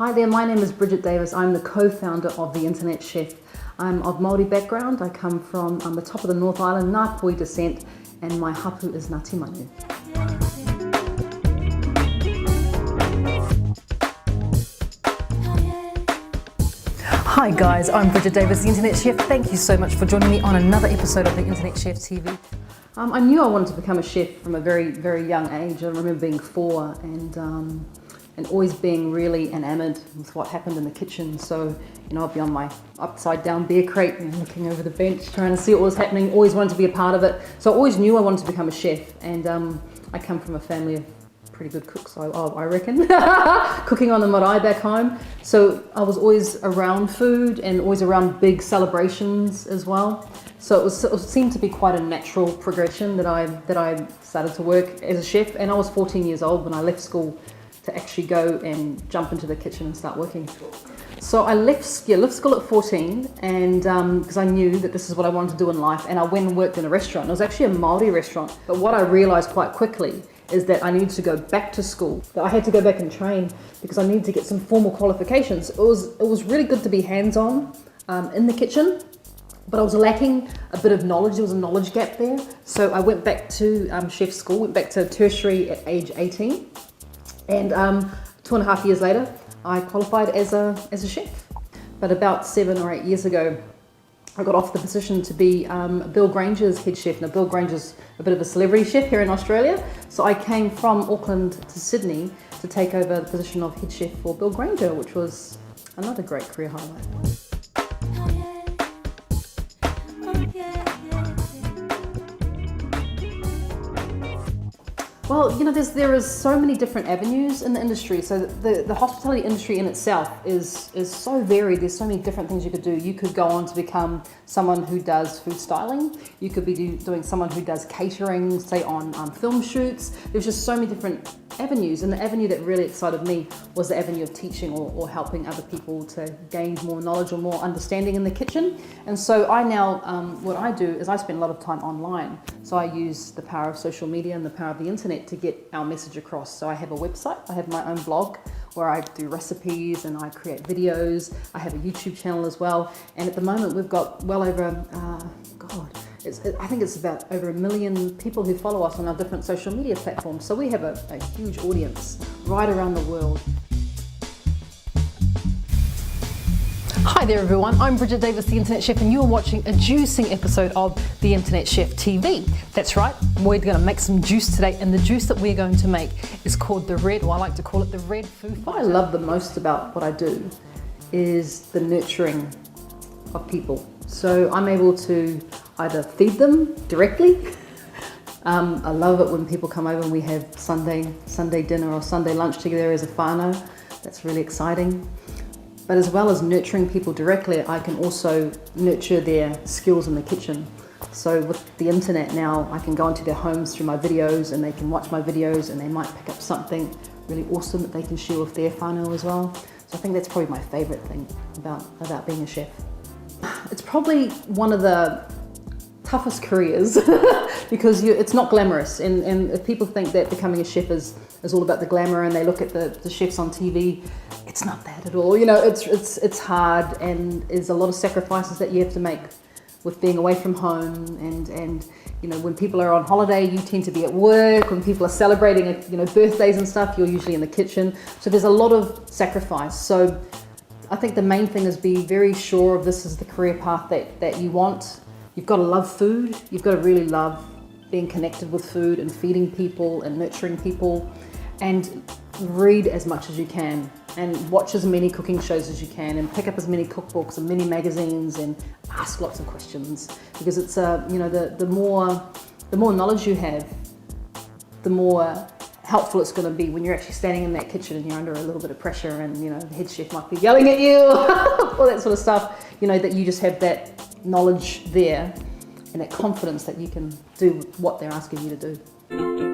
Hi there, my name is Bridget Davis. I'm the co-founder of The Internet Chef. I'm of Māori background. I come from the top of the North Island, Ngāpuhi descent, and my hapu is Ngāti Manu. Hi guys, I'm Bridget Davis, The Internet Chef. Thank you so much for joining me on another episode of The Internet Chef TV. I knew I wanted to become a chef from a very, very young age. I remember being 4 and always being really enamoured with what happened in the kitchen. So, you know, I'd be on my upside down beer crate and looking over the bench, trying to see what was happening, always wanted to be a part of it. So I always knew I wanted to become a chef, and I come from a family of pretty good cooks, I reckon, cooking on the marae back home. So I was always around food and always around big celebrations as well. So it seemed to be quite a natural progression that I started to work as a chef. And I was 14 years old when I left school to actually go and jump into the kitchen and start working. So I left school at 14, and because I knew that this is what I wanted to do in life, and I went and worked in a restaurant. It was actually a Māori restaurant, but what I realised quite quickly is that I needed to go back to school. That I had to go back and train because I needed to get some formal qualifications. It was really good to be hands-on in the kitchen, but I was lacking a bit of knowledge. There was a knowledge gap there. So I went back to chef school, went back to tertiary at age 18. And 2.5 years later, I qualified as a chef. But about 7 or 8 years ago, I got offered the position to be Bill Granger's head chef. Now, Bill Granger's a bit of a celebrity chef here in Australia. So I came from Auckland to Sydney to take over the position of head chef for Bill Granger, which was another great career highlight. Well, you know, there is so many different avenues in the industry. So the hospitality industry in itself is so varied. There's so many different things you could do. You could go on to become someone who does food styling. You could be doing someone who does catering, say on film shoots. There's just so many different avenues. And the avenue that really excited me was the avenue of teaching or helping other people to gain more knowledge or more understanding in the kitchen. And so I now, what I do is I spend a lot of time online. So I use the power of social media and the power of the internet to get our message across. So I have a website, I have my own blog where I do recipes and I create videos. I have a YouTube channel as well. And at the moment we've got well over, I think it's about over 1 million people who follow us on our different social media platforms. So we have a huge audience right around the world. Hi there everyone, I'm Bridget Davis, The Internet Chef, and you're watching a juicing episode of The Internet Chef TV. That's right, we're going to make some juice today, and the juice that we're going to make is called the red, or I like to call it the red foo fighter. What I love the most about what I do is the nurturing of people. So I'm able to either feed them directly. I love it when people come over and we have Sunday dinner or Sunday lunch together as a whānau. That's really exciting. But as well as nurturing people directly, I can also nurture their skills in the kitchen. So with the internet now, I can go into their homes through my videos, and they can watch my videos, and they might pick up something really awesome that they can share with their whānau as well. So I think that's probably my favourite thing about being a chef. It's probably one of the toughest careers because it's not glamorous, and if people think that becoming a chef is all about the glamour and they look at the chefs on TV, it's not that at all. You know, it's hard, and there's a lot of sacrifices that you have to make with being away from home, and you know, when people are on holiday you tend to be at work. When people are celebrating, you know, birthdays and stuff, you're usually in the kitchen. So there's a lot of sacrifice. So I think the main thing is be very sure of this is the career path that you want. You've got to love food. You've got to really love being connected with food and feeding people and nurturing people, and read as much as you can and watch as many cooking shows as you can and pick up as many cookbooks and many magazines and ask lots of questions, because it's you know, the more knowledge you have, the more helpful it's going to be when you're actually standing in that kitchen and you're under a little bit of pressure, and you know, the head chef might be yelling at you, all that sort of stuff. You know, that you just have that knowledge there and that confidence that you can do what they're asking you to do.